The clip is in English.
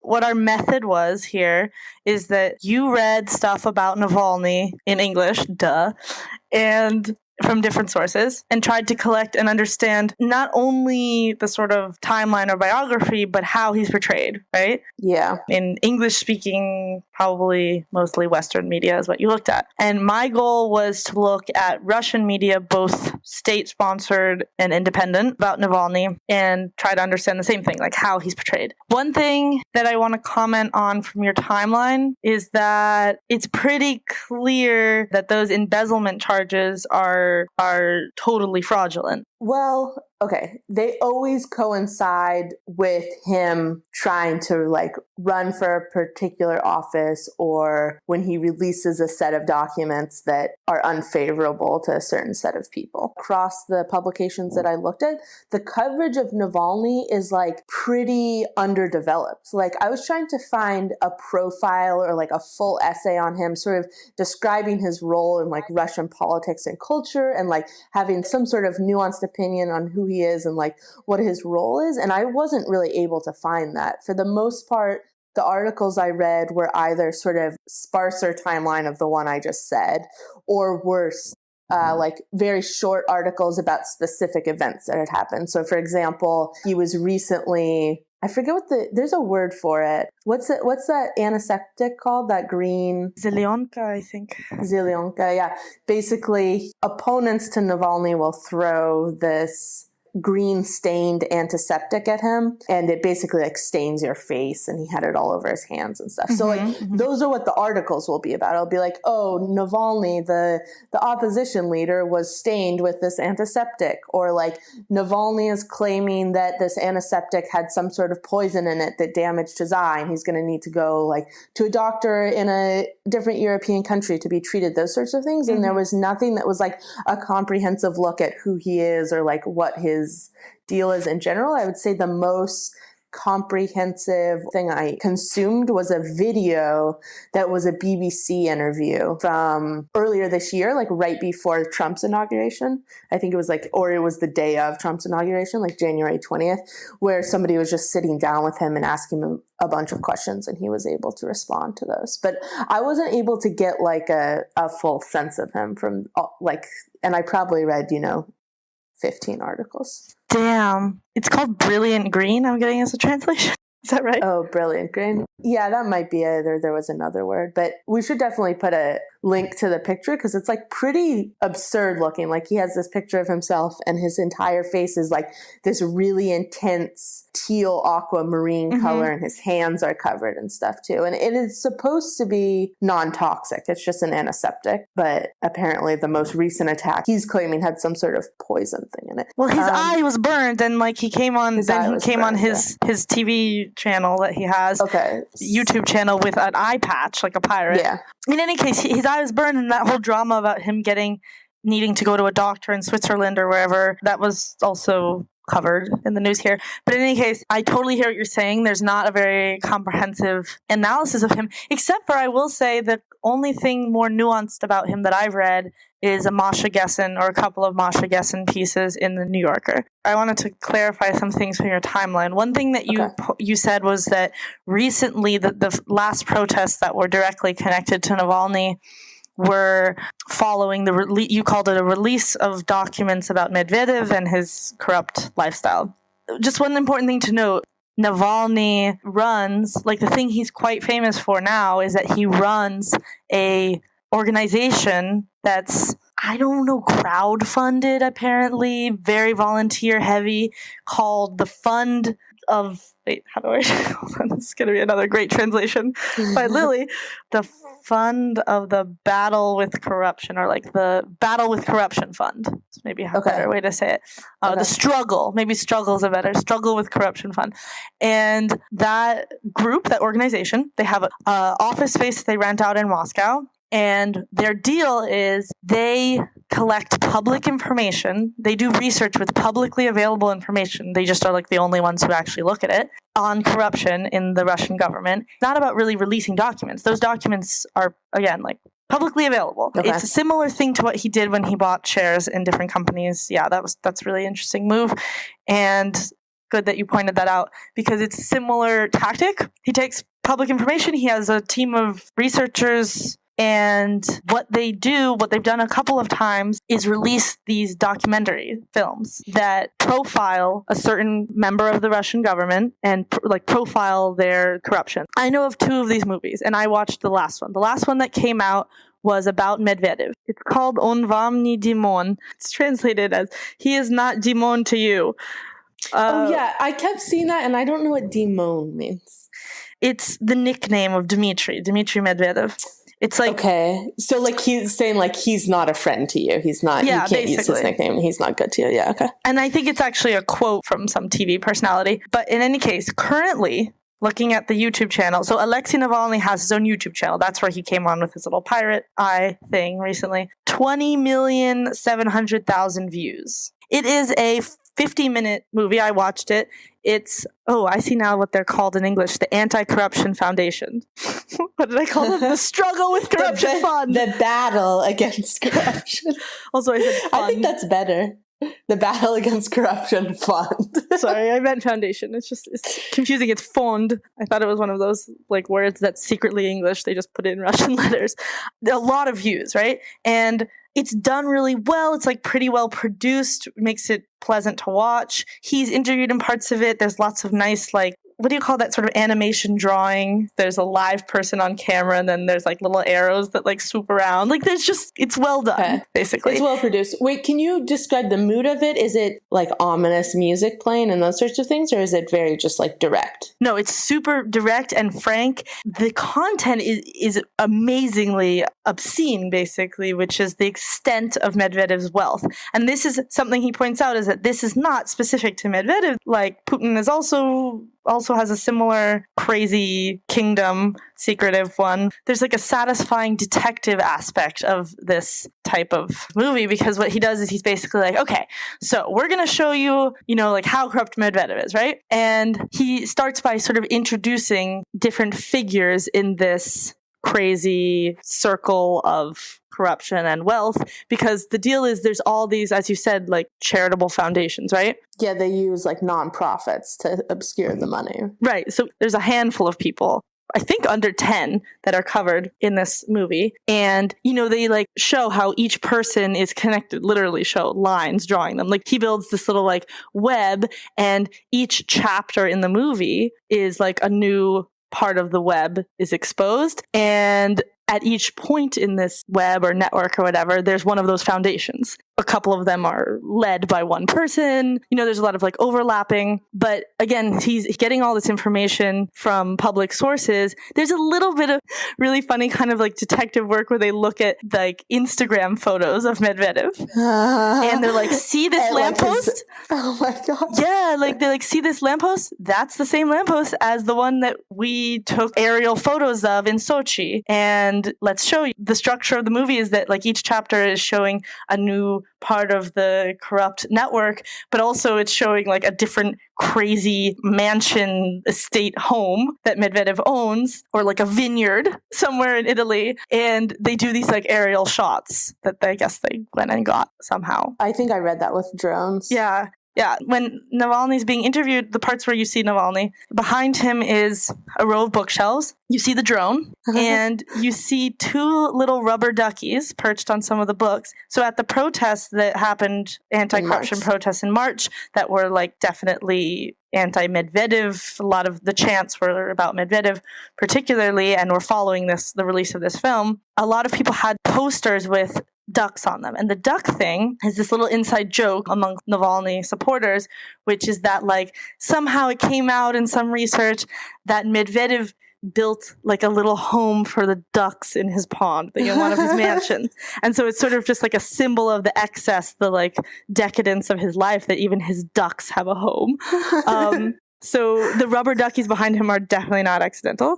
what our method was here is that you read stuff about Navalny in English, and from different sources, and tried to collect and understand not only the sort of timeline or biography, but how he's portrayed, right? Yeah. In English-speaking, probably mostly Western media is what you looked at. And my goal was to look at Russian media, both state-sponsored and independent, about Navalny, and try to understand the same thing, like how he's portrayed. One thing that I want to comment on from your timeline is that it's pretty clear that those embezzlement charges are totally fraudulent. Well, okay. They always coincide with him trying to like run for a particular office, or when he releases a set of documents that are unfavorable to a certain set of people. Across the publications that I looked at, the coverage of Navalny is like pretty underdeveloped. Like I was trying to find a profile or like a full essay on him, sort of describing his role in like Russian politics and culture, and like having some sort of nuanced opinion on who he is and like what his role is. And I wasn't really able to find that. For the most part, the articles I read were either sort of sparser timeline of the one I just said, or worse, like very short articles about specific events that had happened. So for example, he was recently, I forget there's a word for it. What's that antiseptic called? That green? Zelyonka, I think. Zelyonka, yeah. Basically, opponents to Navalny will throw this green stained antiseptic at him, and it basically like stains your face, and he had it all over his hands and stuff. So like those are what the articles will be about. It'll be like, oh, Navalny, the opposition leader, was stained with this antiseptic, or like Navalny is claiming that this antiseptic had some sort of poison in it that damaged his eye, and he's going to need to go like to a doctor in a different European country to be treated, those sorts of things. And there was nothing that was like a comprehensive look at who he is or like what his deal is in general. I would say the most comprehensive thing I consumed was a video that was a BBC interview from earlier this year, like right before Trump's inauguration. I think it was like, or it was the day of Trump's inauguration, like January 20th, where somebody was just sitting down with him and asking him a bunch of questions, and he was able to respond to those. But I wasn't able to get like a full sense of him from like, and I probably read, 15 articles. Damn. It's called Brilliant Green, I'm getting as a translation. Is that right? Oh, Brilliant Green. Yeah, that might be it, or there was another word. But we should definitely put a link to the picture, because it's like pretty absurd looking. Like he has this picture of himself, and his entire face is like this really intense teal aquamarine color, and his hands are covered and stuff too. And it is supposed to be non-toxic. It's just an antiseptic. But apparently the most recent attack he's claiming had some sort of poison thing in it. Well, his eye was burned, and like he came on his TV channel that he has. Okay. YouTube channel with an eye patch, like a pirate. Yeah. In any case, his eye was burned, and that whole drama about him needing to go to a doctor in Switzerland or wherever, that was also covered in the news here. But in any case, I totally hear what you're saying. There's not a very comprehensive analysis of him, except for I will say the only thing more nuanced about him that I've read is a Masha Gessen, or a couple of Masha Gessen pieces in the New Yorker. I wanted to clarify some things from your timeline. One thing that you said was that recently the last protests that were directly connected to Navalny were following you called it a release of documents about Medvedev and his corrupt lifestyle. Just one important thing to note, Navalny runs, like the thing he's quite famous for now is that he runs a organization that's, I don't know, crowdfunded apparently, very volunteer heavy, called the Fund of, hold on, this is going to be another great translation by Lily. The Fund of the Battle with Corruption, or like the Battle with Corruption Fund. That's maybe a better way to say it. The Struggle, maybe Struggle is a better, Struggle with Corruption Fund. And that group, that organization, they have an office space they rent out in Moscow. And their deal is they collect public information. They do research with publicly available information. They just are like the only ones who actually look at it on corruption in the Russian government. It's not about really releasing documents. Those documents are, again, like publicly available. Okay. It's a similar thing to what he did when he bought shares in different companies. Yeah, that's a really interesting move. And good that you pointed that out because it's a similar tactic. He takes public information. He has a team of researchers, and what they've done a couple of times is release these documentary films that profile a certain member of the Russian government and profile their corruption. I know of 2 of these movies, and I watched the last one. The last one that came out was about Medvedev. It's called On vam ne Dimon. It's translated as "He is not Dimon to you." I kept seeing that, and I don't know what Dimon means. It's the nickname of Dmitry Medvedev. It's like, okay, so like he's saying like he's not a friend to you. He's not. Yeah, you can't use his nickname. He's not good to you. Yeah, okay. And I think it's actually a quote from some TV personality. But in any case, currently, looking at the YouTube channel, so Alexei Navalny has his own YouTube channel. That's where he came on with his little pirate eye thing recently. 20,700,000 views. It is a 50-minute movie. I watched it. It's, I see now what they're called in English, the Anti-Corruption Foundation. What did I call them? The Struggle with Corruption Fund. The battle against corruption. Also, I said fund. I think that's better. The Battle Against Corruption Fund. Sorry, I meant foundation. It's confusing. It's fond. I thought it was one of those like words that's secretly English. They just put it in Russian letters. A lot of views, right? And it's done really well. It's like pretty well produced, makes it pleasant to watch. He's interviewed in parts of it. There's lots of nice, like, what do you call that sort of animation drawing? There's a live person on camera, and then there's like little arrows that like swoop around. Like it's well done, basically. It's well produced. Wait, can you describe the mood of it? Is it like ominous music playing and those sorts of things, or is it very just like direct? No, it's super direct and frank. The content is amazingly obscene, basically, which is the extent of Medvedev's wealth. And this is something he points out, is that this is not specific to Medvedev. Like Putin is also has a similar crazy kingdom, secretive one. There's like a satisfying detective aspect of this type of movie, because what he does is he's basically like, okay, so we're going to show you, like how corrupt Medvedev is, right? And he starts by sort of introducing different figures in this crazy circle of corruption and wealth, because the deal is there's all these, as you said, like charitable foundations, right? Yeah, they use like nonprofits to obscure the money. Right. So there's a handful of people, I think under 10, that are covered in this movie. And, they like show how each person is connected, literally show lines drawing them. Like he builds this little like web, and each chapter in the movie is like a new part of the web is exposed. And at each point in this web or network or whatever, there's one of those foundations. A couple of them are led by one person. There's a lot of like overlapping. But again, he's getting all this information from public sources. There's a little bit of really funny kind of like detective work where they look at like Instagram photos of Medvedev. And they're like, see this lamppost? Oh my God. Yeah, like they like, see this lamppost? That's the same lamppost as the one that we took aerial photos of in Sochi. And let's show you. The structure of the movie is that like each chapter is showing a new part of the corrupt network, but also it's showing like a different crazy mansion estate home that Medvedev owns, or like a vineyard somewhere in Italy. And they do these like aerial shots that I guess they went and got somehow. I think I read that with drones. Yeah. Yeah, when Navalny's being interviewed, the parts where you see Navalny, behind him is a row of bookshelves. You see the drone, and you see 2 little rubber duckies perched on some of the books. So at the protests that happened, anti-corruption protests in March, that were like definitely anti-Medvedev, a lot of the chants were about Medvedev particularly, and were following the release of this film. A lot of people had posters with ducks on them. And the duck thing is this little inside joke among Navalny supporters, which is that like somehow it came out in some research that Medvedev built like a little home for the ducks in his pond, in one of his mansions. And so it's sort of just like a symbol of the excess, the like decadence of his life, that even his ducks have a home. So the rubber duckies behind him are definitely not accidental.